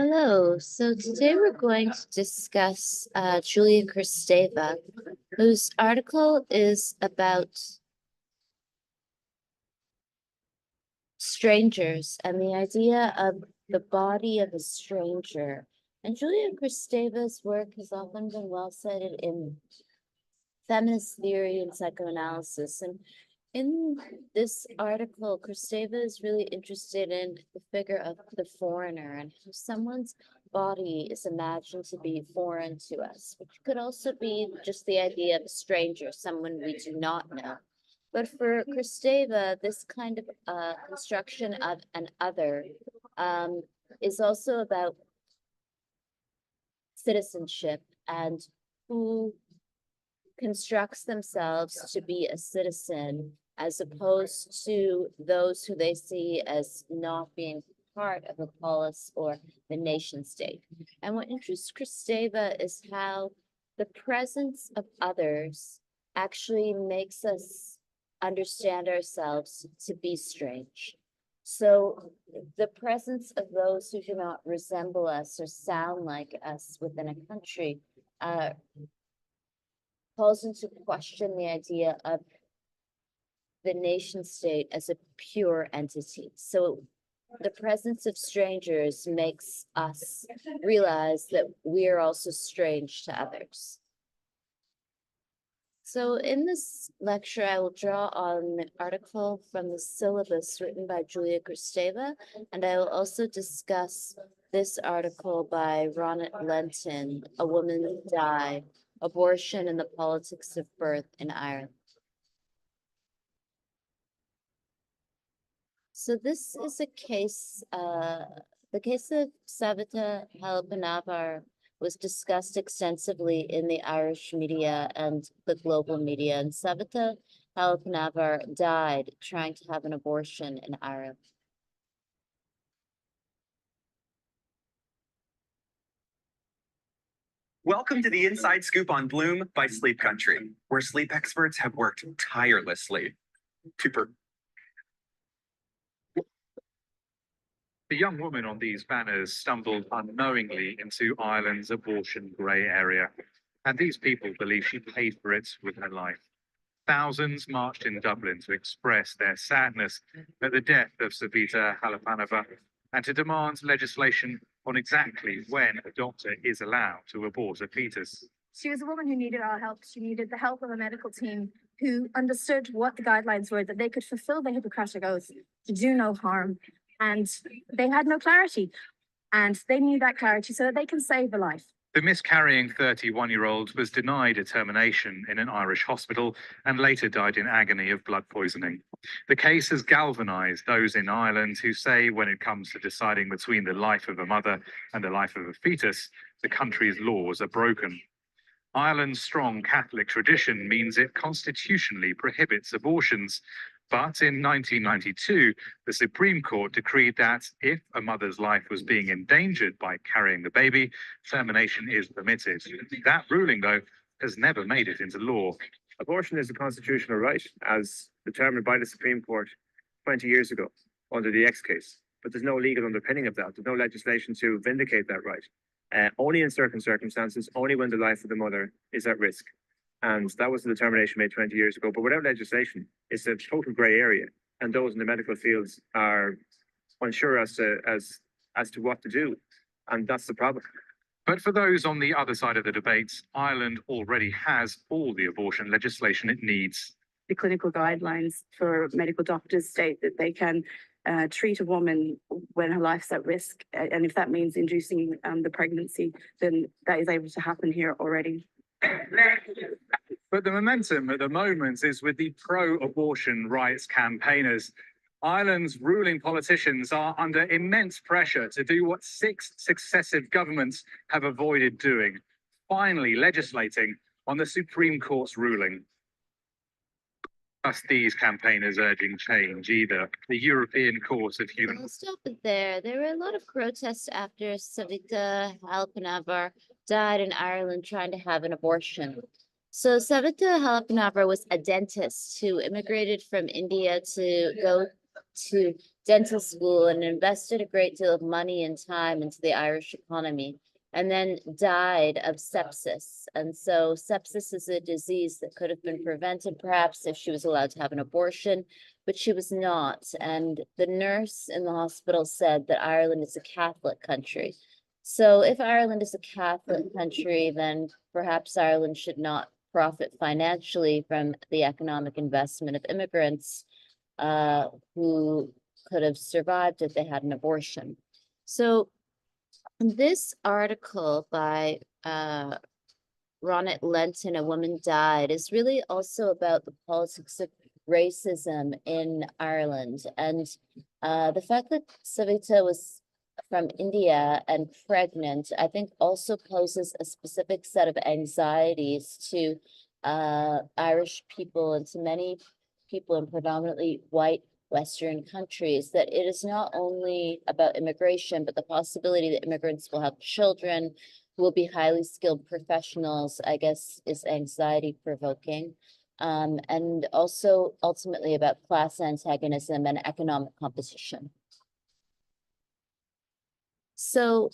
Hello. So today we're going to discuss Julia Kristeva, whose article is about strangers and the idea of the body of a stranger. And Julia Kristeva's work has often been well cited in feminist theory and psychoanalysis. And in this article, Kristeva is really interested in the figure of the foreigner and how someone's body is imagined to be foreign to us, which could also be just the idea of a stranger, someone we do not know. But for Kristeva, this kind of construction of an other is also about citizenship and who constructs themselves to be a citizen as opposed to those who they see as not being part of a polis or the nation state. And what interests Kristeva is how the presence of others actually makes us understand ourselves to be strange. So the presence of those who do not resemble us or sound like us within a country calls into question the idea of the nation state as a pure entity. So the presence of strangers makes us realize that we are also strange to others. So in this lecture, I will draw on an article from the syllabus written by Julia Kristeva, and I will also discuss this article by Ronit Lenton, A Woman Died, Abortion and the Politics of Birth in Ireland. So this is a case, the case of Savita Halappanavar was discussed extensively in the Irish media and the global media, and Savita Halappanavar died trying to have an abortion in Ireland. Welcome to the Inside Scoop on Bloom by Sleep Country, where sleep experts have worked tirelessly to The young woman on these banners stumbled unknowingly into Ireland's abortion grey area, and these people believe she paid for it with her life. Thousands marched in Dublin to express their sadness at the death of Savita Halappanavar and to demand legislation on exactly when a doctor is allowed to abort a fetus. She was a woman who needed our help. She needed the help of a medical team who understood what the guidelines were, that they could fulfill the Hippocratic Oath to do no harm. And they had no clarity. And they need that clarity so that they can save a life. The miscarrying 31-year-old was denied a termination in an Irish hospital and later died in agony of blood poisoning. The case has galvanized those in Ireland who say when it comes to deciding between the life of a mother and the life of a fetus, the country's laws are broken. Ireland's strong Catholic tradition means it constitutionally prohibits abortions. But in 1992, the Supreme Court decreed that if a mother's life was being endangered by carrying the baby, termination is permitted. That ruling, though, has never made it into law. Abortion is a constitutional right, as determined by the Supreme Court 20 years ago under the X case. But there's no legal underpinning of that. There's no legislation to vindicate that right. Only in certain circumstances, only when the life of the mother is at risk. And that was the determination made 20 years ago. But without legislation, it's a total grey area. And those in the medical fields are unsure as to what to do. And that's the problem. But for those on the other side of the debate, Ireland already has all the abortion legislation it needs. The clinical guidelines for medical doctors state that they can treat a woman when her life's at risk. And if that means inducing the pregnancy, then that is able to happen here already. But the momentum at the moment is with the pro-abortion rights campaigners. Ireland's ruling politicians are under immense pressure to do what 6 successive governments have avoided doing, finally legislating on the Supreme Court's ruling. Just these campaigners urging change either. The European Court of Human... I'll stop it there. There were a lot of protests after Savita Halappanavar died in Ireland trying to have an abortion. So Savita Halappanavar was a dentist who immigrated from India to go to dental school and invested a great deal of money and time into the Irish economy, and then died of sepsis. And so sepsis is a disease that could have been prevented perhaps if she was allowed to have an abortion, but she was not. And the nurse in the hospital said that Ireland is a Catholic country. So if Ireland is a Catholic country, then perhaps Ireland should not profit financially from the economic investment of immigrants who could have survived if they had an abortion. So this article by Ronit Lenton, A Woman Died, is really also about the politics of racism in Ireland. And the fact that Savita was from India and pregnant, I think also poses a specific set of anxieties to Irish people and to many people in predominantly white Western countries, that it is not only about immigration, but the possibility that immigrants will have children who will be highly skilled professionals, I guess, is anxiety provoking. And also ultimately about class antagonism and economic competition. So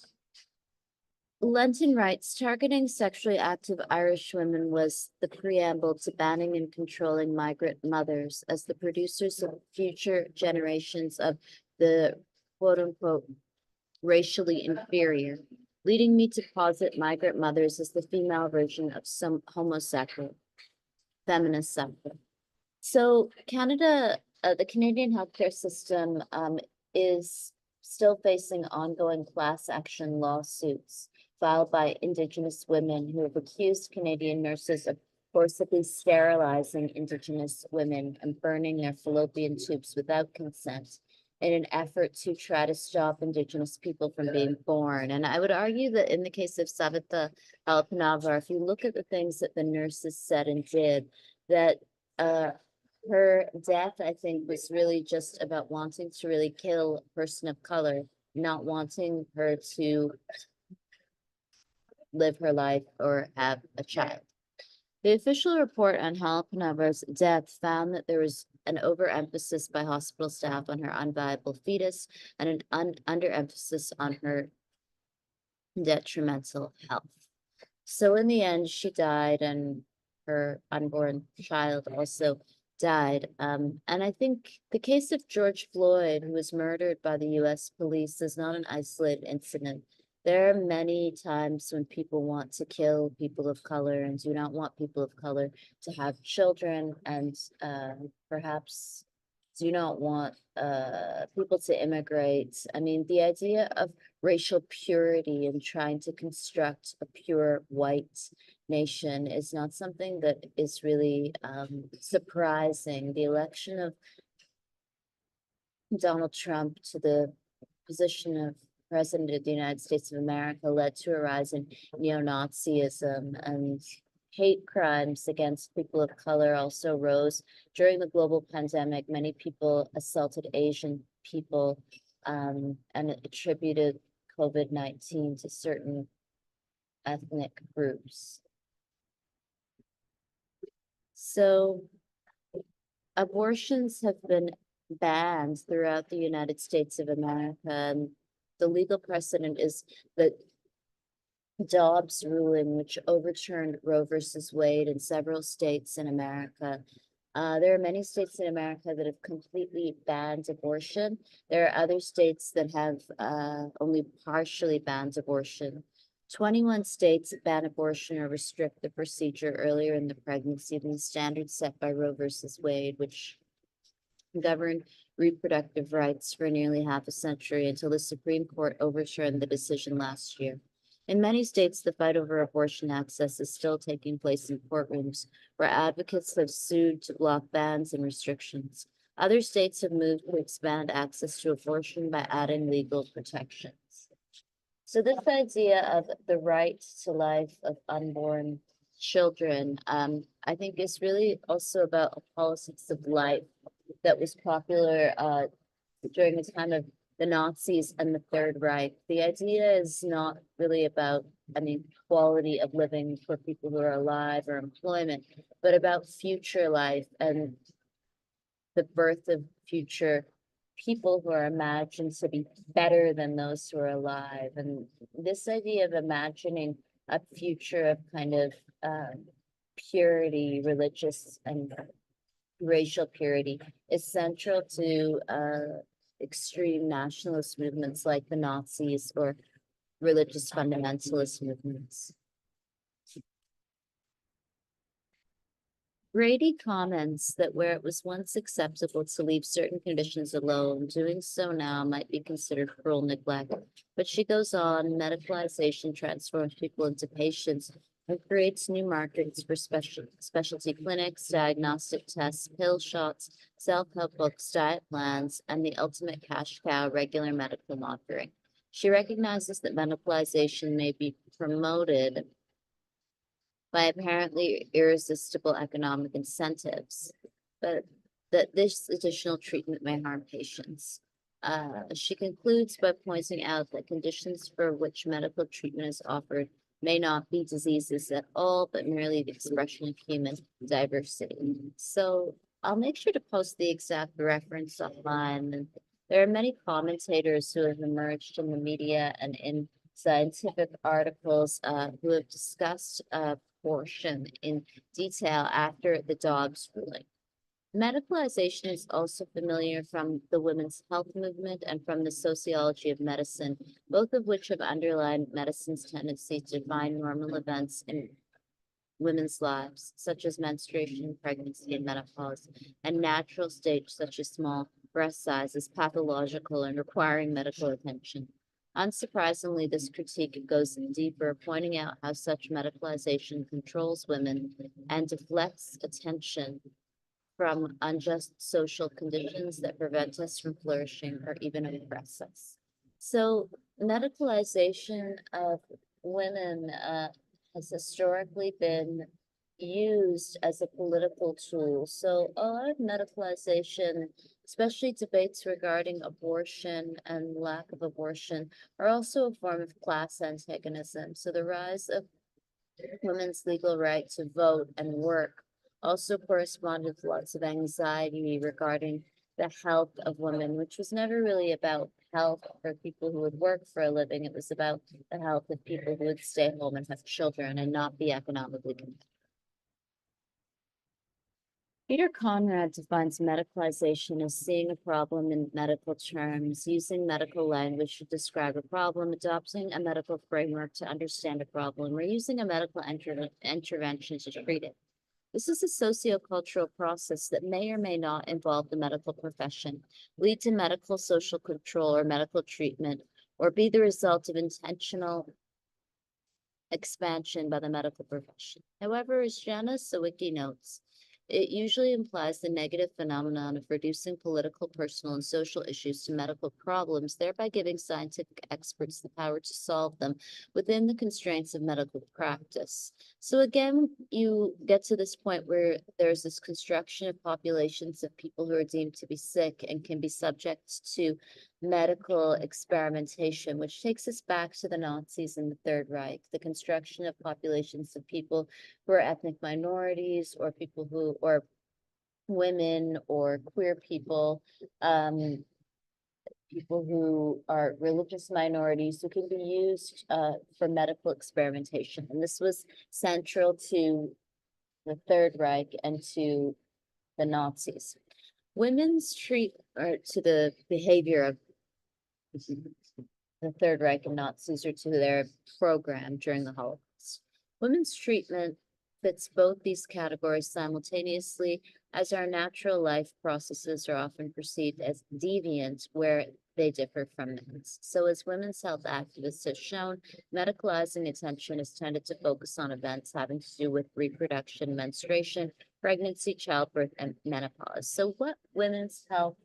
Lenton writes, targeting sexually active Irish women was the preamble to banning and controlling migrant mothers as the producers of future generations of the quote unquote racially inferior, leading me to posit migrant mothers as the female version of some homosexual feminist sector. So Canada, the Canadian healthcare system is still facing ongoing class action lawsuits filed by Indigenous women who have accused Canadian nurses of forcibly sterilizing Indigenous women and burning their fallopian tubes without consent in an effort to try to stop Indigenous people from being born. And I would argue that in the case of Savita Alpanavar, if you look at the things that the nurses said and did, that her death, I think, was really just about wanting to really kill a person of color, not wanting her to live her life or have a child. The official report on Halpanavar's death found that there was an overemphasis by hospital staff on her unviable fetus and an underemphasis on her detrimental health. So in the end, she died and her unborn child also died. And I think the case of George Floyd, who was murdered by the US police, is not an isolated incident. There are many times when people want to kill people of color and do not want people of color to have children, and perhaps do not want people to immigrate. I mean, the idea of racial purity and trying to construct a pure white nation is not something that is really surprising. The election of Donald Trump to the position of President of the United States of America led to a rise in neo-Nazism, and hate crimes against people of color also rose. During the global pandemic, many people assaulted Asian people and attributed COVID-19 to certain ethnic groups. So abortions have been banned throughout the United States of America, and the legal precedent is the Dobbs ruling, which overturned Roe versus Wade in several states in America. There are many states in America that have completely banned abortion. There are other states that have only partially banned abortion. 21 states ban abortion or restrict the procedure earlier in the pregnancy than the standards set by Roe versus Wade, which governed reproductive rights for nearly half a century until the Supreme Court overturned the decision last year. In many states, the fight over abortion access is still taking place in courtrooms where advocates have sued to block bans and restrictions. Other states have moved to expand access to abortion by adding legal protections. So this idea of the right to life of unborn children, I think is really also about a politics of life that was popular during the time of the Nazis and the Third Reich. The idea is not really about, I mean, quality of living for people who are alive or employment, but about future life and the birth of future people who are imagined to be better than those who are alive. And this idea of imagining a future of kind of purity, religious and racial purity, is central to extreme nationalist movements like the Nazis or religious fundamentalist movements. Brady comments that where it was once acceptable to leave certain conditions alone, doing so now might be considered cruel neglect. But she goes on, medicalization transforms people into patients and creates new markets for specialty clinics, diagnostic tests, pill shots, self-help books, diet plans, and the ultimate cash cow, regular medical monitoring. She recognizes that medicalization may be promoted by apparently irresistible economic incentives, but that this additional treatment may harm patients. She concludes by pointing out that conditions for which medical treatment is offered may not be diseases at all, but merely the expression of human diversity. So I'll make sure to post the exact reference online. And there are many commentators who have emerged in the media and in scientific articles who have discussed abortion in detail after the Dobbs ruling. Medicalization is also familiar from the women's health movement and from the sociology of medicine, both of which have underlined medicine's tendency to define normal events in women's lives, such as menstruation, pregnancy, and menopause, and natural states such as small breast size as pathological and requiring medical attention. Unsurprisingly, this critique goes deeper, pointing out how such medicalization controls women and deflects attention from unjust social conditions that prevent us from flourishing or even oppress us. So medicalization of women has historically been used as a political tool. So a lot of medicalization, especially debates regarding abortion and lack of abortion, are also a form of class antagonism. So the rise of women's legal right to vote and work also corresponded to lots of anxiety regarding the health of women, which was never really about health for people who would work for a living. It was about the health of people who would stay home and have children and not be economically competitive. Peter Conrad defines medicalization as seeing a problem in medical terms, using medical language to describe a problem, adopting a medical framework to understand a problem, or using a medical intervention to treat it. This is a sociocultural process that may or may not involve the medical profession, lead to medical social control or medical treatment, or be the result of intentional expansion by the medical profession. However, as Jana Sawicki notes, it usually implies the negative phenomenon of reducing political, personal, and social issues to medical problems, thereby giving scientific experts the power to solve them within the constraints of medical practice. So again, you get to this point where there's this construction of populations of people who are deemed to be sick and can be subject to medical experimentation, which takes us back to the Nazis and the Third Reich, the construction of populations of people who are ethnic minorities or people who, or women or queer people, people who are religious minorities who can be used for medical experimentation. And this was central to the Third Reich and to the Nazis. Women's or to the behavior of the Third Reich and Nazis, or to their program during the Holocaust. Women's treatment fits both these categories simultaneously, as our natural life processes are often perceived as deviant where they differ from men's. So as women's health activists have shown, medicalizing attention has tended to focus on events having to do with reproduction, menstruation, pregnancy, childbirth, and menopause. So what women's health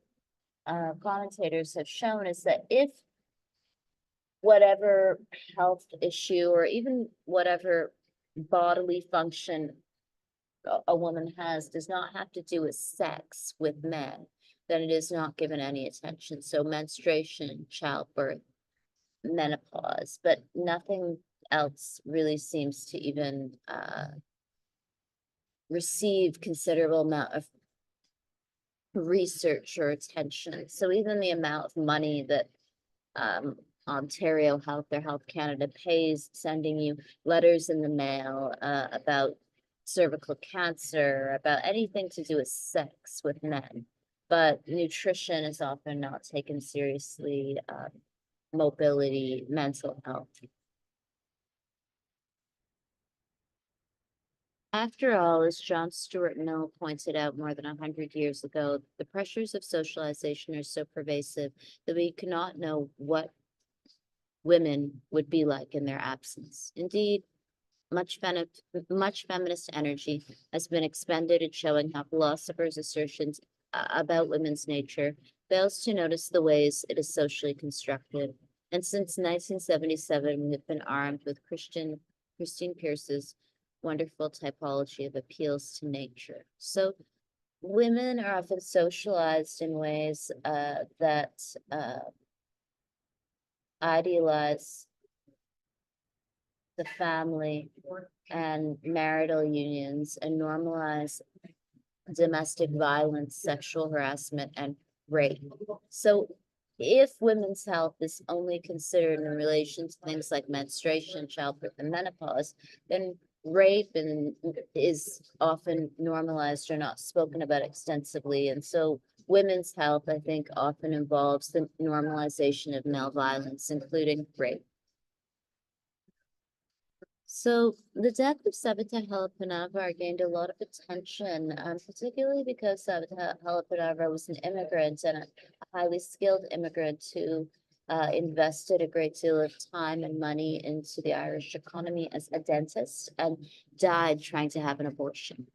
commentators have shown is that if whatever health issue or even whatever bodily function a woman has does not have to do with sex with men, then it is not given any attention. So menstruation, childbirth, menopause, but nothing else really seems to even receive considerable amount of research or attention. So even the amount of money that Ontario Health or Health Canada pays sending you letters in the mail about cervical cancer, about anything to do with sex with men. But nutrition is often not taken seriously, mobility, mental health. After all, as John Stuart Mill pointed out more than 100 years ago, the pressures of socialization are so pervasive that we cannot know what women would be like in their absence. Indeed, much feminist energy has been expended in showing how philosophers' assertions about women's nature fails to notice the ways it is socially constructed. And since 1977, we have been armed with Christine Pierce's wonderful typology of appeals to nature. So women are often socialized in ways that idealize the family and marital unions and normalize domestic violence, sexual harassment, and rape. So if women's health is only considered in relation to things like menstruation, childbirth, and menopause, then rape is often normalized or not spoken about extensively. And so women's health, I think, often involves the normalization of male violence, including rape. So the death of Savita Halappanavar gained a lot of attention, particularly because Savita Halappanavar was an immigrant and a highly skilled immigrant who invested a great deal of time and money into the Irish economy as a dentist and died trying to have an abortion.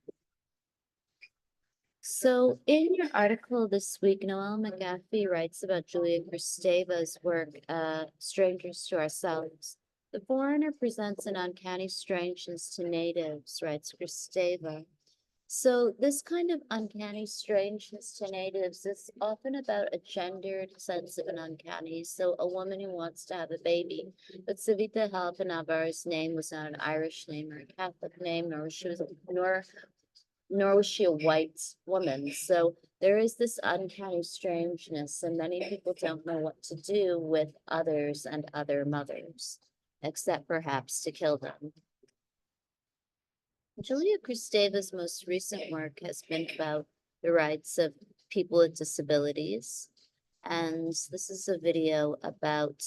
So in your article this week, Noelle McGaffey writes about Julia Kristeva's work, Strangers to Ourselves. The foreigner presents an uncanny strangeness to natives, writes Kristeva. So this kind of uncanny strangeness to natives is often about a gendered sense of an uncanny. So a woman who wants to have a baby, but Savita Halappanavar's name was not an Irish name or a Catholic name, nor was she a white woman. So there is this uncanny strangeness, and many people don't know what to do with others and other mothers, except perhaps to kill them. Julia Kristeva's most recent work has been about the rights of people with disabilities. And this is a video about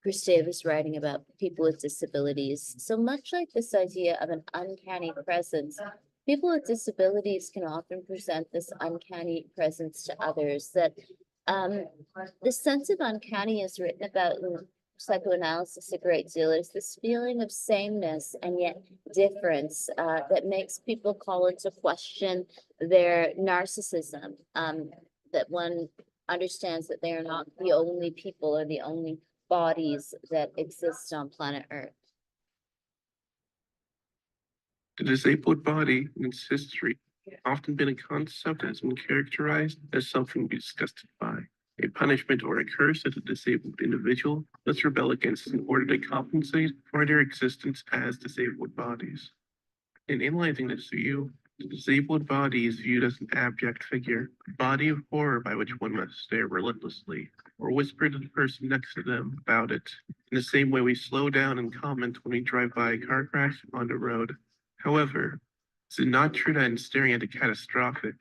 Kristeva's writing about people with disabilities. So much like this idea of an uncanny presence, people with disabilities can often present this uncanny presence to others. That the sense of uncanny is written about in psychoanalysis a great deal. It's this feeling of sameness and yet difference that makes people call into question their narcissism, that one understands that they are not the only people or the only bodies that exist on planet Earth. The disabled body in its history often been a concept that has been characterized as something to be disgusted by, a punishment or a curse that a disabled individual must rebel against in order to compensate for their existence as disabled bodies. In analyzing this view, the disabled body is viewed as an abject figure, a body of horror by which one must stare relentlessly, or whisper to the person next to them about it, in the same way we slow down and comment when we drive by a car crash on the road. However, is it not true that in staring at the catastrophic,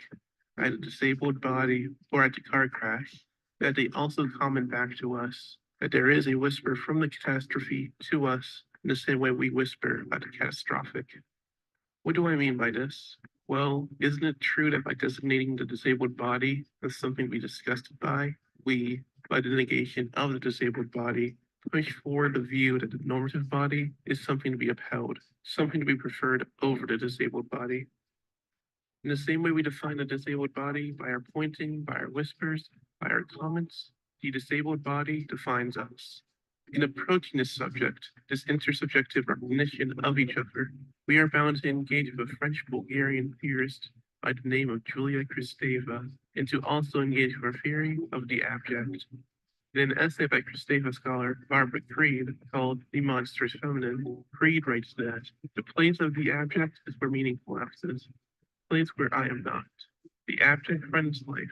at a disabled body, or at the car crash, that they also comment back to us, that there is a whisper from the catastrophe to us in the same way we whisper about the catastrophic? What do I mean by this? Well, isn't it true that by designating the disabled body as something to be disgusted by, we, by the negation of the disabled body, push forward the view that the normative body is something to be upheld, something to be preferred over the disabled body? In the same way we define the disabled body by our pointing, by our whispers, by our comments, the disabled body defines us. In approaching this subject, this intersubjective recognition of each other, we are bound to engage with a French-Bulgarian theorist by the name of Julia Kristeva, and to also engage with her theory of the abject. In an essay by Kristeva scholar Barbara Creed called The Monstrous Feminine, Creed writes that the place of the abject is where meaning collapses, the place where I am not. the abject friend's life.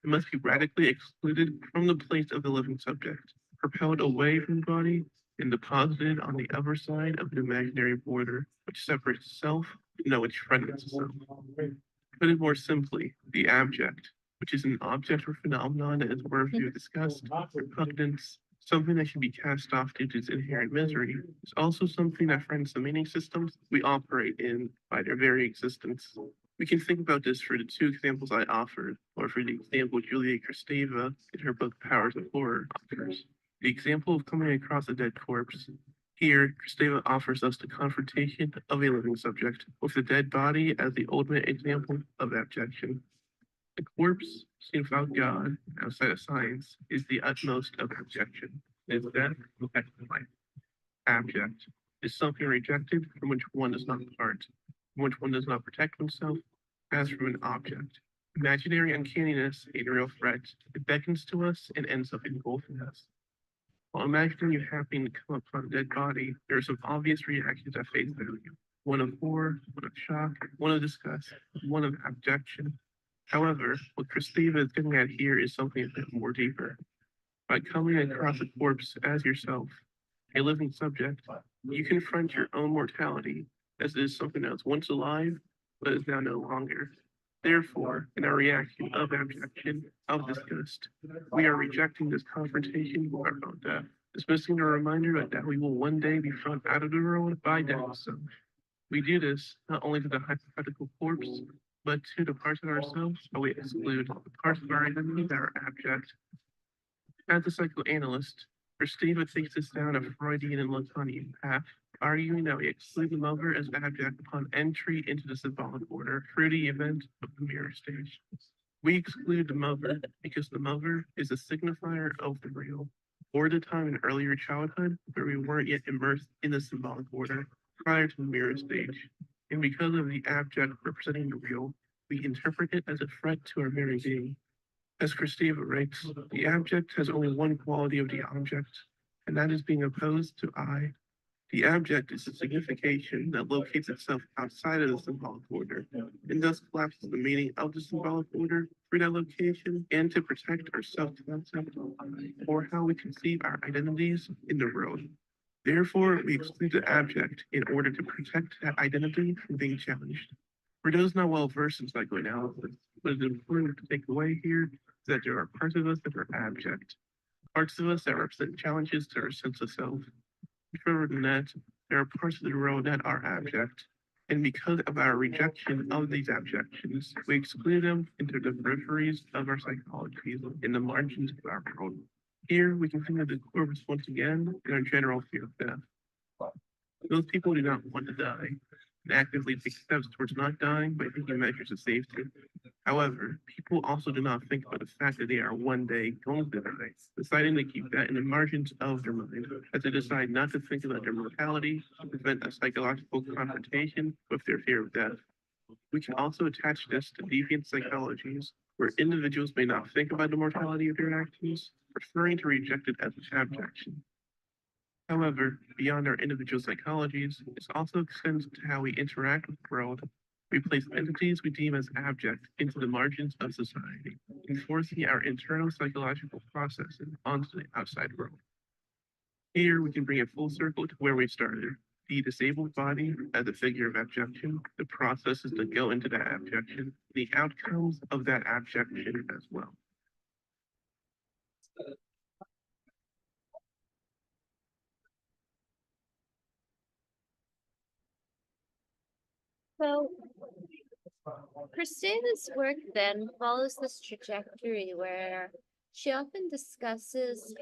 It must be radically excluded from the place of the living subject, propelled away from the body, and deposited on the other side of an imaginary border which separates self from that which friends self. Put it more simply, the abject, which is an object or phenomenon that is worthy of disgust, repugnance, something that should be cast off due to its inherent misery, is also something that friends the meaning systems we operate in by their very existence. We can think about this for the two examples I offered, or for the example Julia Kristeva in her book Powers of Horror offers. The example of coming across a dead corpse. Here, Kristeva offers us the confrontation of a living subject with the dead body as the ultimate example of abjection. The corpse, seen without God, outside of science, is the utmost of abjection. It is death without life. Abject is something rejected from which one does not part, from which one does not protect oneself, as from an object. Imaginary uncanniness ain't a real threat. It beckons to us and ends up engulfing us. While imagining you happening to come upon a dead body, there are some obvious reactions at face value. One of horror, one of shock, one of disgust, one of abjection. However, what Kristeva is getting at here is something a bit more deeper. By coming across a corpse as yourself, a living subject, you confront your own mortality as it is something that was once alive, but is now no longer. Therefore, in our reaction of abjection, of disgust, we are rejecting this confrontation with our own death, dismissing the reminder that we will one day be thrown out of the world by death itself. We do this not only to the hypothetical corpse, but to the parts of ourselves that we exclude, the parts of our identity that are abject. As a psychoanalyst, Kristeva takes us down a Freudian and Lacanian path, arguing that we exclude the lover as abject upon entry into the symbolic order through the event of the mirror stage. We exclude the mother because the mother is a signifier of the real, or the time in earlier childhood where we weren't yet immersed in the symbolic order prior to the mirror stage. And because of the abject representing the real, we interpret it as a threat to our very being. As Kristeva writes, the abject has only one quality of the object, and that is being opposed to I. The abject is a signification that locates itself outside of the symbolic order, and thus collapses the meaning of the symbolic order for that location and to protect our self-concept or how we conceive our identities in the world. Therefore, we exclude the abject in order to protect that identity from being challenged. For those not well versed in psychoanalysis, what is important to take away here is that there are parts of us that are abject, parts of us that represent challenges to our sense of self. Further than that, there are parts of the world that are abject, and because of our rejection of these abjections, we exclude them into the peripheries of our psychology, in the margins of our world. Here, we can think of the corpus once again in our general fear of death. Those people do not want to die and actively take steps towards not dying by taking measures of safety. However, people also do not think about the fact that they are one day going to die, deciding to keep that in the margins of their mind as they decide not to think about their mortality to prevent a psychological confrontation with their fear of death. We can also attach this to deviant psychologies, where individuals may not think about the mortality of their actions, preferring to reject it as an abjection. However, beyond our individual psychologies, this also extends to how we interact with the world. We place entities we deem as abject into the margins of society, enforcing our internal psychological processes onto the outside world. Here, we can bring it full circle to where we started. The disabled body as a figure of abjection, the processes that go into that abjection, the outcomes of that abjection as well. So Kristeva's work then follows this trajectory where she often discusses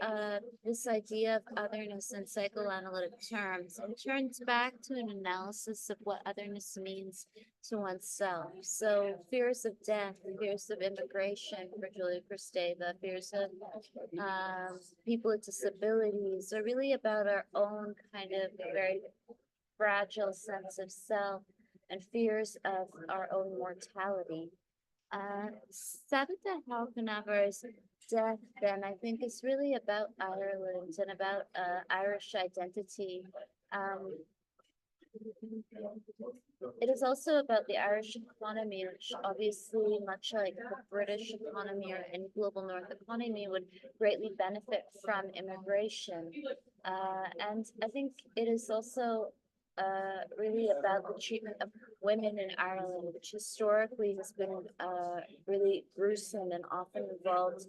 this idea of otherness in psychoanalytic terms and turns back to an analysis of what otherness means to oneself. So fears of death, fears of immigration for Julia Kristeva, fears of people with disabilities are really about our own kind of very fragile sense of self and fears of our own mortality. Sabata Halkanavar's death, then, I think, is really about Ireland and about Irish identity. It is also about the Irish economy, which obviously, much like the British economy or any global North economy, would greatly benefit from immigration. And I think it is also really about the treatment of women in Ireland, which historically has been really gruesome and often involved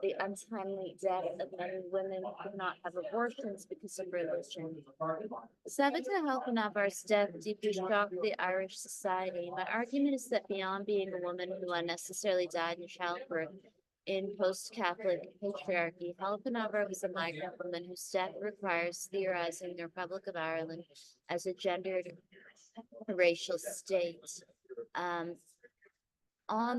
the untimely death of many women who could not have abortions because of religion. Savita Halkanavar's death deeply shocked the Irish society. My argument is that beyond being a woman who unnecessarily died in childbirth in post-Catholic patriarchy, Halkanavar was a migrant woman whose death requires theorizing the Republic of Ireland as a gendered racial state. On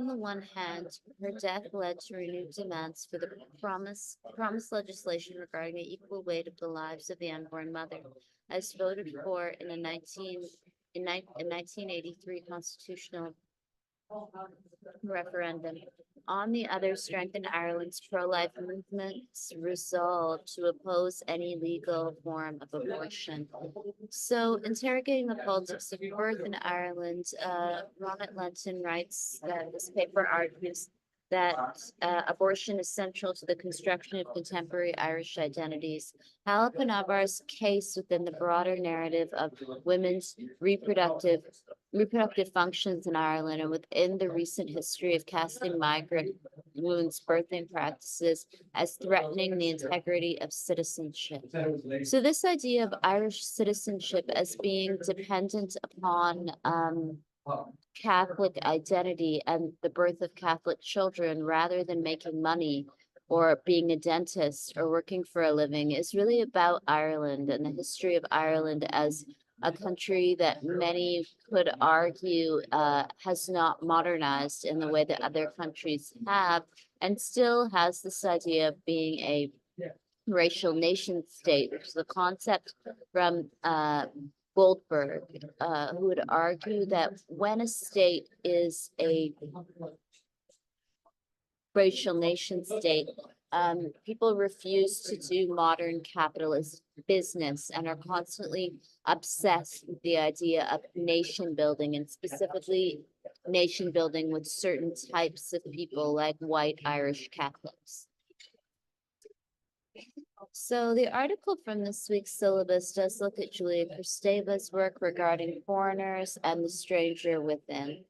the one hand, her death led to renewed demands for the promised legislation regarding the equal weight of the lives of the unborn mother, as voted for in a 1983 constitutional referendum. On the other, strengthened Ireland's pro-life movement's resolve to oppose any legal form of abortion. So, interrogating the politics of birth in Ireland, Ronit Lenton writes that this paper argues that abortion is central to the construction of contemporary Irish identities. Halkanavar's case within the broader narrative of women's reproductive functions in Ireland and within the recent history of casting migrant women's birthing practices as threatening the integrity of citizenship. So this idea of Irish citizenship as being dependent upon Catholic identity and the birth of Catholic children rather than making money or being a dentist or working for a living is really about Ireland and the history of Ireland as a country that many could argue has not modernized in the way that other countries have, and still has this idea of being a racial nation state, which is a concept from Goldberg, who would argue that when a state is a racial nation state, people refuse to do modern capitalist business and are constantly obsessed with the idea of nation building, and specifically nation building with certain types of people like white Irish Catholics. So the article from this week's syllabus does look at Julia Kristeva's work regarding foreigners and the stranger within.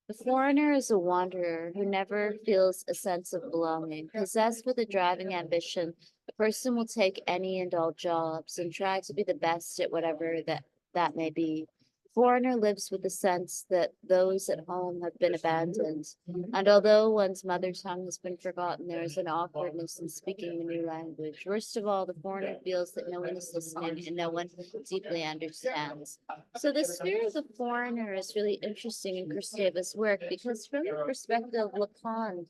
The foreigner is a wanderer who never feels a sense of belonging. Possessed with a driving ambition, a person will take any and all jobs and try to be the best at whatever that may be. Foreigner lives with the sense that those at home have been abandoned, and although one's mother tongue has been forgotten, there is an awkwardness in speaking the new language. Worst of all, the foreigner feels that no one is listening and no one deeply understands. So the sphere of the foreigner is really interesting in Kristeva's work because from the perspective of Lacan,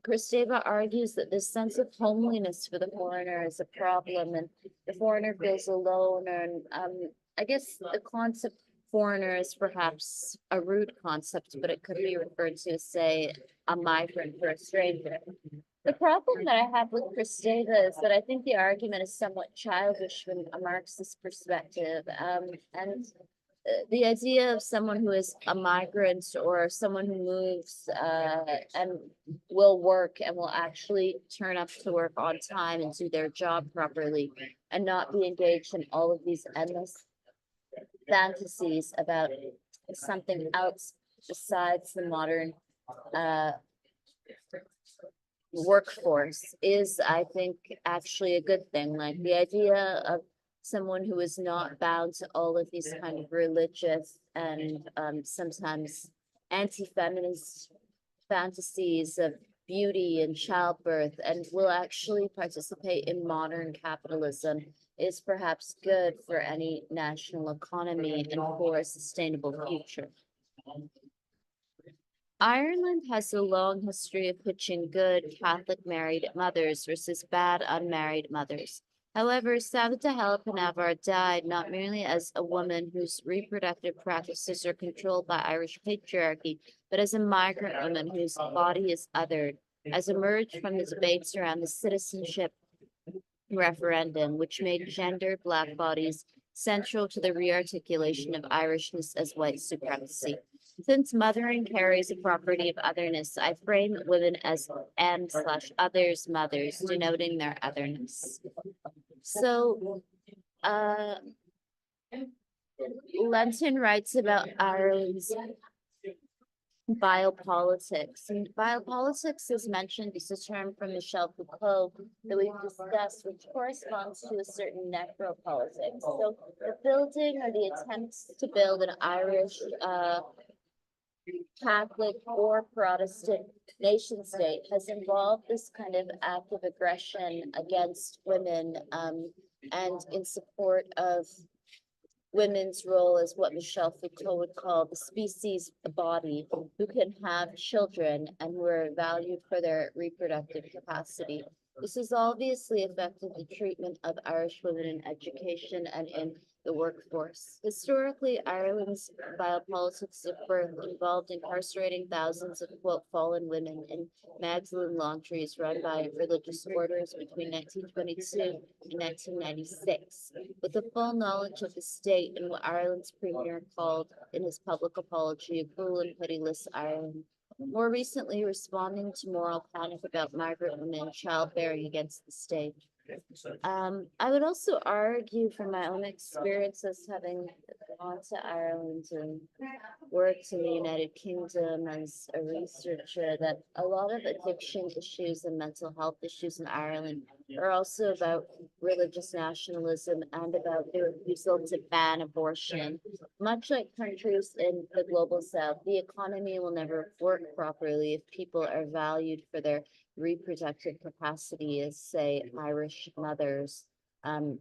Kristeva argues that this sense of homeliness for the foreigner is a problem, and the foreigner feels alone, and I guess the concept foreigner is perhaps a rude concept, but it could be referred to as, say, a migrant or a stranger. The problem that I have with Kristeva is that I think the argument is somewhat childish from a Marxist perspective. And the idea of someone who is a migrant or someone who moves and will work and will actually turn up to work on time and do their job properly and not be engaged in all of these endless fantasies about something else besides the modern workforce is, I think, actually a good thing. Like the idea of someone who is not bound to all of these kind of religious and sometimes anti-feminist fantasies of beauty and childbirth and will actually participate in modern capitalism is perhaps good for any national economy and for a sustainable future. Ireland has a long history of pitching good Catholic married mothers versus bad unmarried mothers. However, Savita Halkanavar died not merely as a woman whose reproductive practices are controlled by Irish patriarchy, but as a migrant woman whose body is othered, as emerged from the debates around the citizenship referendum, which made gendered Black bodies central to the rearticulation of Irishness as white supremacy. Since mothering carries a property of otherness, I frame women as M/others mothers, denoting their otherness. So, Lenton writes about Ireland's biopolitics, and biopolitics is mentioned as a term from Michel Foucault that we've discussed, which corresponds to a certain necropolitics. So the building or the attempts to build an Irish Catholic or Protestant nation state has involved this kind of act of aggression against women, and in support of women's role as what Michel Foucault would call the species body, who can have children and who are valued for their reproductive capacity. This has obviously affected the treatment of Irish women in education and in the workforce. Historically, Ireland's biopolitics of birth involved incarcerating thousands of, quote, fallen women in Magdalene laundries run by religious orders between 1922 and 1996, with the full knowledge of the state and what Ireland's premier called in his public apology, a cruel and pitiless Ireland. More recently, responding to moral panic about migrant women childbearing against the state. I would also argue from my own experiences having gone to Ireland and worked in the United Kingdom as a researcher that a lot of addiction issues and mental health issues in Ireland are also about religious nationalism and about the refusal to ban abortion. Much like countries in the global south, the economy will never work properly if people are valued for their reproductive capacity as, say, Irish mothers, and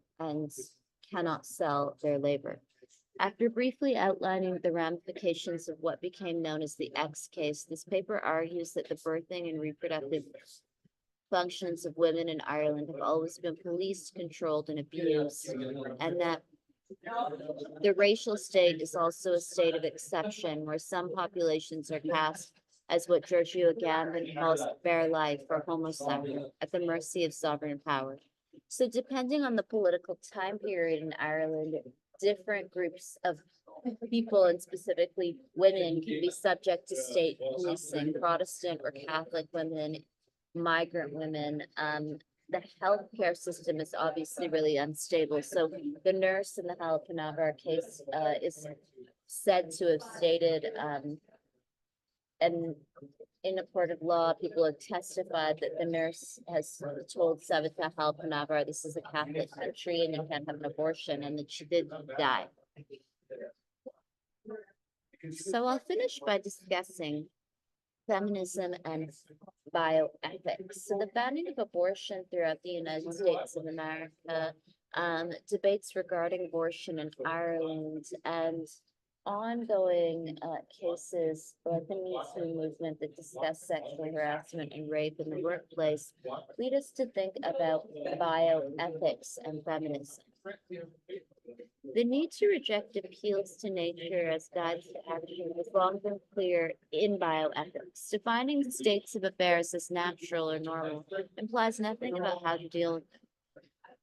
cannot sell their labor. After briefly outlining the ramifications of what became known as the X case, this paper argues that the birthing and reproductive functions of women in Ireland have always been policed, controlled, and abused, and that the racial state is also a state of exception where some populations are cast as what Giorgio Agamben calls bare life or homo sacer, at the mercy of sovereign power. So depending on the political time period in Ireland, different groups of people, and specifically women, can be subject to state policing. Protestant or Catholic women, migrant women. The healthcare system is obviously really unstable. So the nurse in the Hal Canavar case is said to have stated, and in a court of law, people have testified that the nurse has told Savita Hal Canavar, this is a Catholic country and you can't have an abortion, and that she did die. So I'll finish by discussing feminism and bioethics. So the banning of abortion throughout the United States of America, debates regarding abortion in Ireland, and ongoing cases like the Me Too movement that discuss sexual harassment and rape in the workplace lead us to think about bioethics and feminism. The need to reject appeals to nature as guides to action has long been clear in bioethics. Defining states of affairs as natural or normal implies nothing about how to deal with them.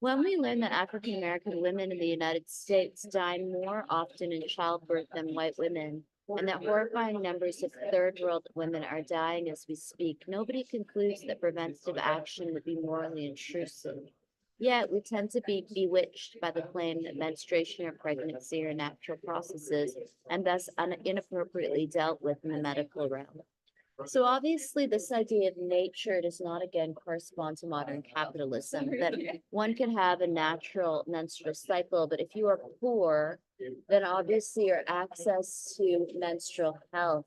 When we learn that African American women in the United States die more often in childbirth than white women, and that horrifying numbers of third world women are dying as we speak, nobody concludes that preventative action would be morally intrusive. Yet we tend to be bewitched by the claim that menstruation or pregnancy are natural processes and thus inappropriately dealt with in the medical realm. So obviously this idea of nature does not again correspond to modern capitalism, that one can have a natural menstrual cycle, but if you are poor, then obviously your access to menstrual health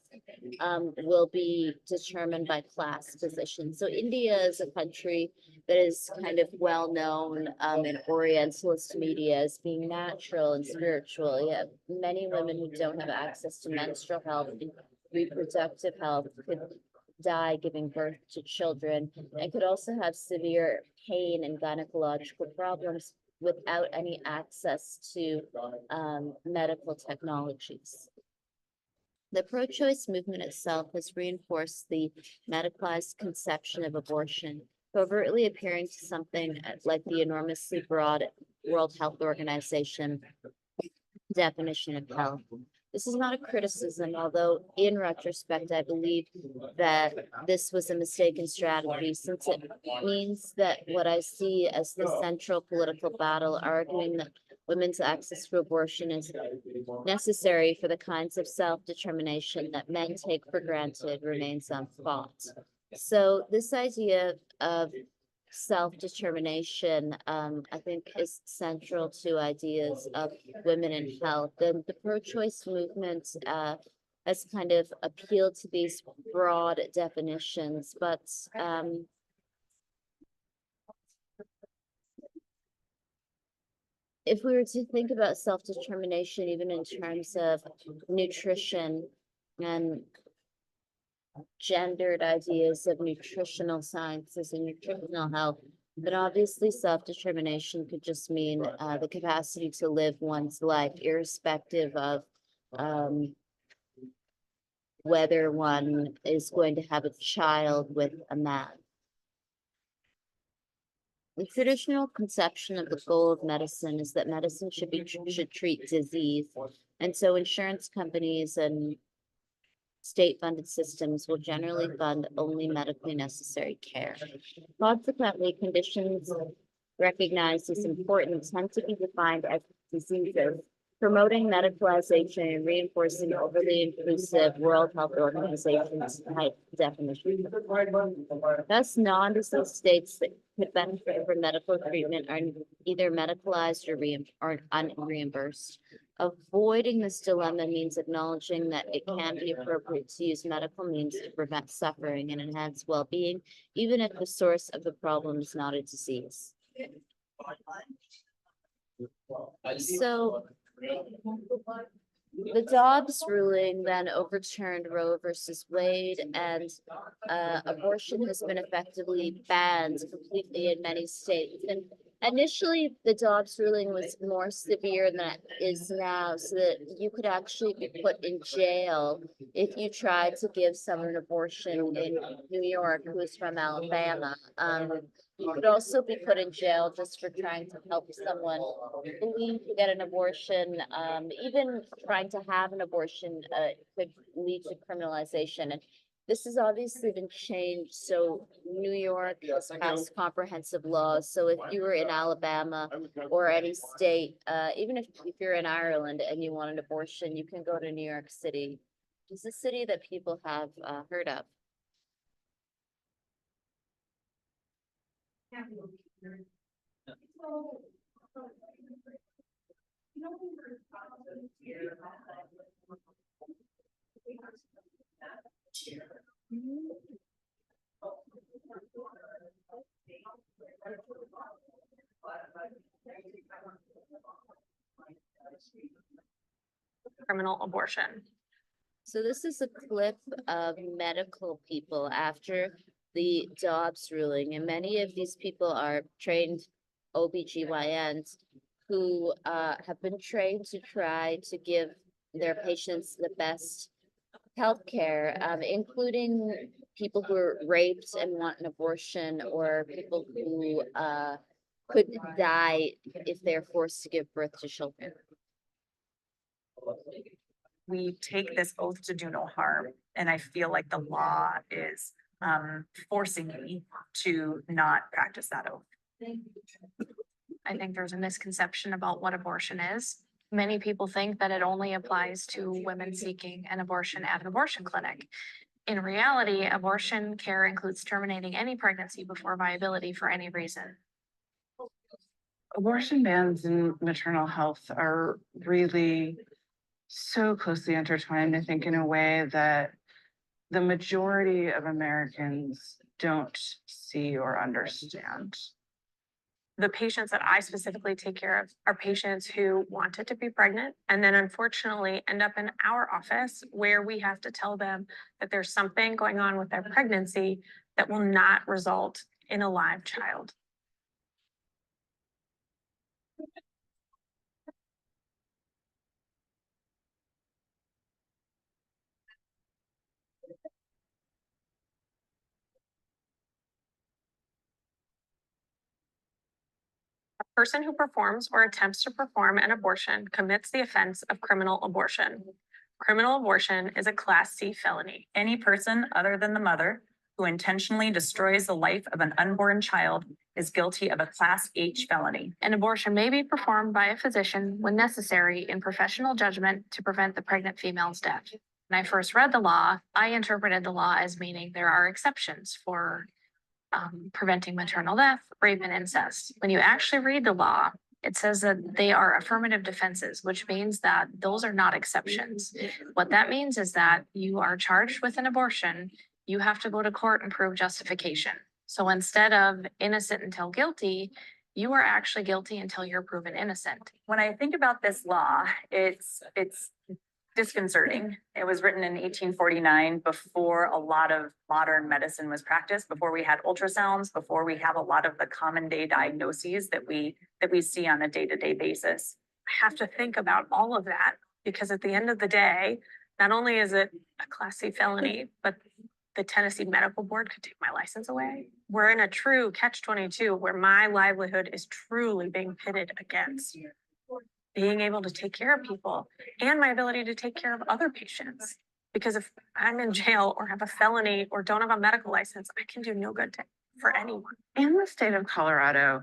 will be determined by class position. So India is a country that is kind of well known in Orientalist media as being natural and spiritual. Yet many women who don't have access to menstrual health and reproductive health could die giving birth to children, and could also have severe pain and gynecological problems without any access to medical technologies. The pro-choice movement itself has reinforced the medicalized conception of abortion, covertly appearing to something like the enormously broad World Health Organization definition of health. This is not a criticism, although in retrospect, I believe that this was a mistaken strategy, since it means that what I see as the central political battle arguing that women's access to abortion is necessary for the kinds of self-determination that men take for granted remains unfought. So this idea of self-determination, I think is central to ideas of women and health. And the pro-choice movement, has kind of appealed to these broad definitions, but, if we were to think about self-determination, even in terms of nutrition and gendered ideas of nutritional sciences and nutritional health, then obviously self-determination could just mean the capacity to live one's life irrespective of whether one is going to have a child with a man. The traditional conception of the goal of medicine is that medicine should treat disease, and so insurance companies and state-funded systems will generally fund only medically necessary care. Consequently, conditions recognized as important tend to be defined as diseases, promoting medicalization and reinforcing overly inclusive World Health Organization's type definition. Thus, non-disease states that could benefit from medical treatment are either medicalized or unreimbursed. Avoiding this dilemma means acknowledging that it can be appropriate to use medical means to prevent suffering and enhance well-being, even if the source of the problem is not a disease. So the Dobbs ruling then overturned Roe versus Wade, and abortion has been effectively banned completely in many states. And initially, the Dobbs ruling was more severe than it is now, so that you could actually be put in jail if you tried to give someone an abortion in New York who is from Alabama. You could also be put in jail just for trying to help someone leave to get an abortion. Even trying to have an abortion could lead to criminalization. And this has obviously been changed. So New York has passed comprehensive laws. So if you were in Alabama or any state, even if you're in Ireland and you want an abortion, you can go to New York City. It's a city that people have heard of. Criminal abortion. So this is a clip of medical people after the Dobbs ruling, and many of these people are trained OBGYNs who have been trained to try to give their patients the best healthcare, including people who are raped and want an abortion, or people who could die if they're forced to give birth to children. We take this oath to do no harm, and I feel like the law is forcing me to not practice that oath. I think there's a misconception about what abortion is. Many people think that it only applies to women seeking an abortion at an abortion clinic. In reality, abortion care includes terminating any pregnancy before viability for any reason. Abortion bans in maternal health are really so closely intertwined, I think, in a way that the majority of Americans don't see or understand. The patients that I specifically take care of are patients who wanted to be pregnant and then unfortunately end up in our office where we have to tell them that there's something going on with their pregnancy that will not result in a live child. Person who performs or attempts to perform an abortion commits the offense of criminal abortion. Criminal abortion is a Class C felony. Any person other than the mother who intentionally destroys the life of an unborn child is guilty of a Class H felony. An abortion may be performed by a physician when necessary in professional judgment to prevent the pregnant female's death. When I first read the law, I interpreted the law as meaning there are exceptions for preventing maternal death, rape, and incest. When you actually read the law, it says that they are affirmative defenses, which means that those are not exceptions. What that means is that you are charged with an abortion, you have to go to court and prove justification. So instead of innocent until guilty, you are actually guilty until you're proven innocent. When I think about this law, it's disconcerting. It was written in 1849 before a lot of modern medicine was practiced, before we had ultrasounds, before we have a lot of the common day diagnoses that we see on a day-to-day basis. I have to think about all of that because at the end of the day, not only is it a Class C felony, but the Tennessee Medical Board could take my license away. We're in a true catch-22 where my livelihood is truly being pitted against being able to take care of people and my ability to take care of other patients. Because if I'm in jail or have a felony or don't have a medical license, I can do no good for anyone. In the state of Colorado,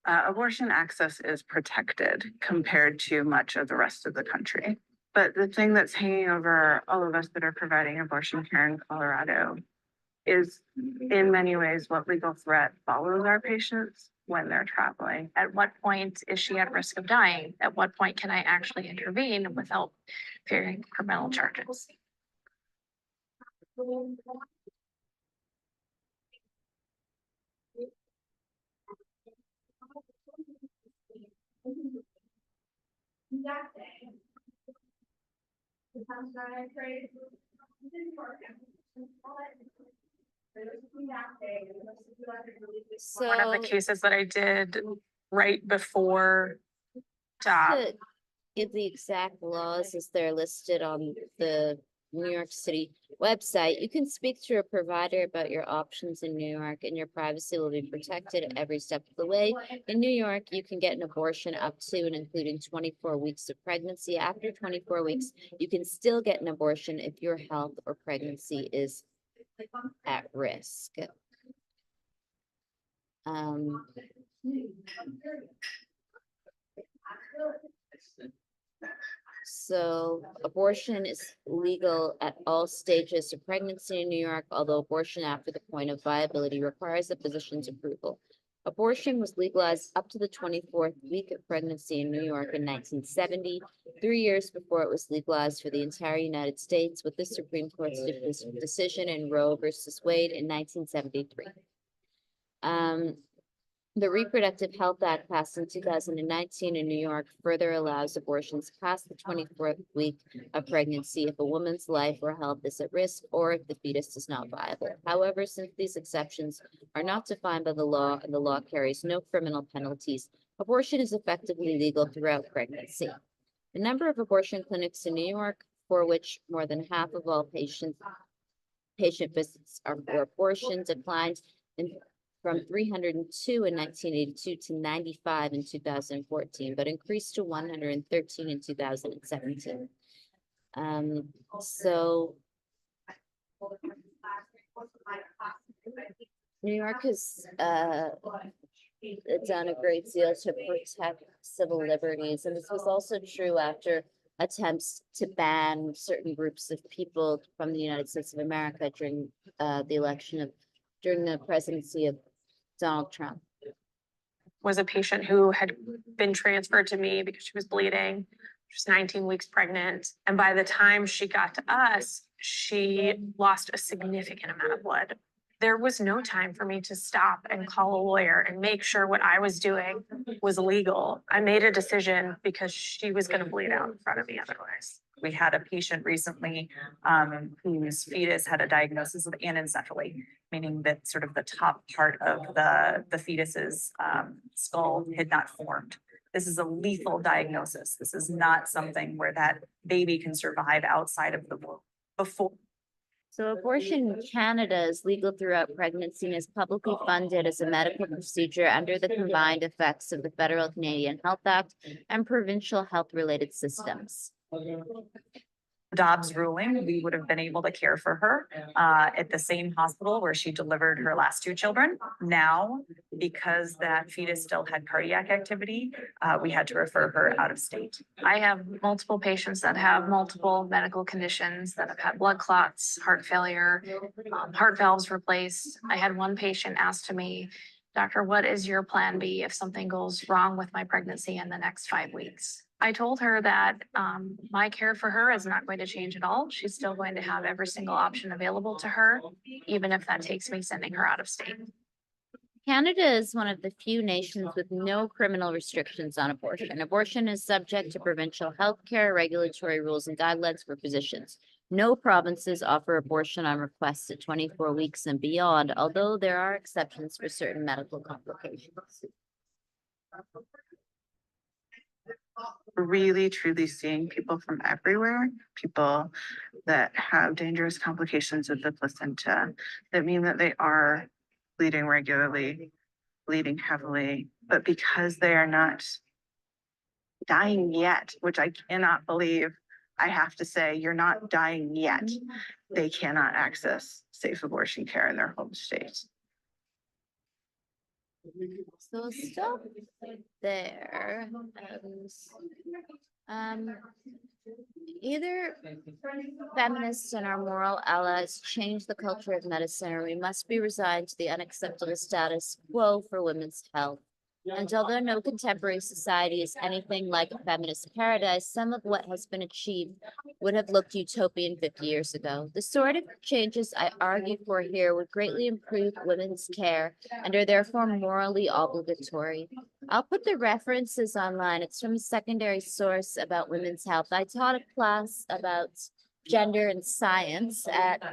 abortion access is protected compared to much of the rest of the country. But the thing that's hanging over all of us that are providing abortion care in Colorado is in many ways what legal threat follows our patients when they're traveling. At what point is she at risk of dying? At what point can I actually intervene without fearing criminal charges? One of the cases that I did right before To give the exact laws as they're listed on the New York City website, you can speak to a provider about your options in New York and your privacy will be protected every step of the way. In New York, you can get an abortion up to and including 24 weeks of pregnancy. After 24 weeks, you can still get an abortion if your health or pregnancy is at risk. So abortion is legal at all stages of pregnancy in New York, although abortion after the point of viability requires the physician's approval. Abortion was legalized up to the 24th week of pregnancy in New York in 1970, 3 years before it was legalized for the entire United States with the Supreme Court's decision in Roe versus Wade in 1973. The Reproductive Health Act passed in 2019 in New York further allows abortions past the 24th week of pregnancy if a woman's life or health is at risk or if the fetus is not viable. However, since these exceptions are not defined by the law and the law carries no criminal penalties, abortion is effectively legal throughout pregnancy. The number of abortion clinics in New York, for which more than half of all patient visits are for abortion, declined from 302 in 1982 to 95 in 2014, but increased to 113 in 2017. So New York has done a great deal to protect civil liberties, and this was also true after attempts to ban certain groups of people from the United States of America during during the presidency of Donald Trump. Was a patient who had been transferred to me because she was bleeding. She was 19 weeks pregnant. And by the time she got to us, she lost a significant amount of blood. There was no time for me to stop and call a lawyer and make sure what I was doing was legal. I made a decision because she was going to bleed out in front of me otherwise. We had a patient recently whose fetus had a diagnosis of anencephaly, meaning that sort of the top part of the fetus's skull had not formed. This is a lethal diagnosis. This is not something where that baby can survive outside of the womb. So abortion in Canada is legal throughout pregnancy and is publicly funded as a medical procedure under the combined effects of the Federal Canadian Health Act and provincial health-related systems. Dobbs ruling, we would have been able to care for her at the same hospital where she delivered her last two children. Now, because that fetus still had cardiac activity, we had to refer her out of state. I have multiple patients that have multiple medical conditions that have had blood clots, heart failure, heart valves replaced. I had one patient ask to me, "Doctor, what is your plan B if something goes wrong with my pregnancy in the next 5 weeks?" I told her that my care for her is not going to change at all. She's still going to have every single option available to her, even if that takes me sending her out of state. Canada is one of the few nations with no criminal restrictions on abortion. Abortion is subject to provincial health care, regulatory rules, and guidelines for physicians. No provinces offer abortion on request at 24 weeks and beyond, although there are exceptions for certain medical complications. Really truly seeing people from everywhere, people that have dangerous complications of the placenta that mean that they are bleeding regularly, bleeding heavily, but because they are not dying yet, which I cannot believe, I have to say, you're not dying yet, they cannot access safe abortion care in their home state. So we'll stop there. Either feminists and our moral allies change the culture of medicine, or we must be resigned to the unacceptable status quo for women's health. And although no contemporary society is anything like a feminist paradise, some of what has been achieved would have looked utopian 50 years ago. The sort of changes I argue for here would greatly improve women's care and are therefore morally obligatory. I'll put the references online. It's from a secondary source about women's health. I taught a class about gender and science at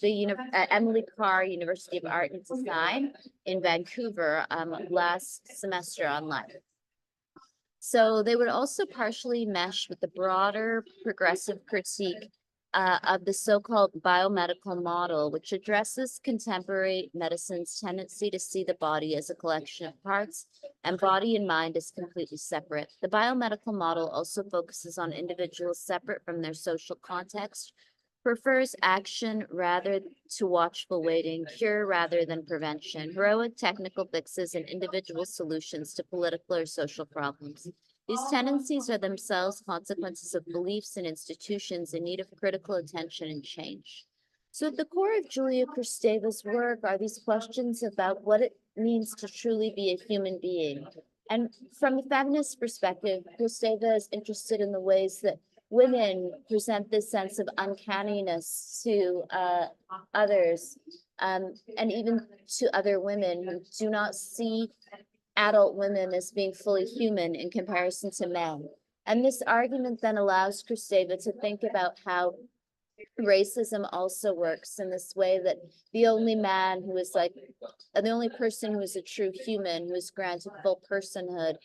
Emily Carr University of Art and Design in Vancouver last semester online. So they would also partially mesh with the broader progressive critique of the so-called biomedical model, which addresses contemporary medicine's tendency to see the body as a collection of parts and body and mind as completely separate. The biomedical model also focuses on individuals separate from their social context, prefers action rather to watchful waiting, cure rather than prevention, heroic technical fixes and individual solutions to political or social problems. These tendencies are themselves consequences of beliefs and institutions in need of critical attention and change. So at the core of Julia Kristeva's work are these questions about what it means to truly be a human being. And from a feminist perspective, Kristeva is interested in the ways that women present this sense of uncanniness to others, and even to other women who do not see adult women as being fully human in comparison to men. And this argument then allows Kristeva to think about how racism also works in this way, that the only man who is like, the only person who is a true human, who is granted full personhood,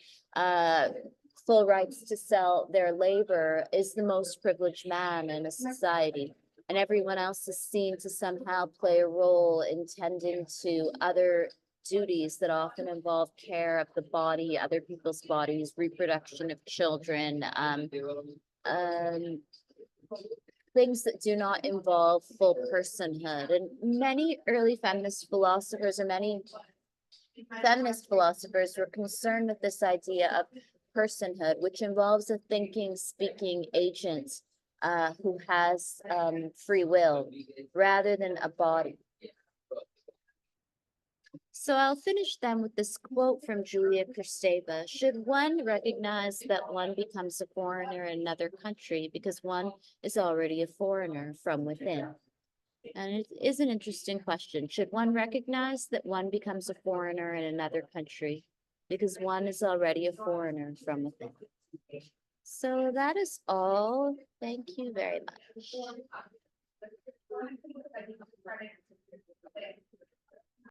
full rights to sell their labor, is the most privileged man in a society. And everyone else is seen to somehow play a role in tending to other duties that often involve care of the body, other people's bodies, reproduction of children, things that do not involve full personhood. And many early feminist philosophers, or many feminist philosophers, were concerned with this idea of personhood, which involves a thinking, speaking agent who has free will rather than a body. So I'll finish then with this quote from Julia Kristeva. Should one recognize that one becomes a foreigner in another country because one is already a foreigner from within? And it is an interesting question. Should one recognize that one becomes a foreigner in another country because one is already a foreigner from within? So that is all. Thank you very much.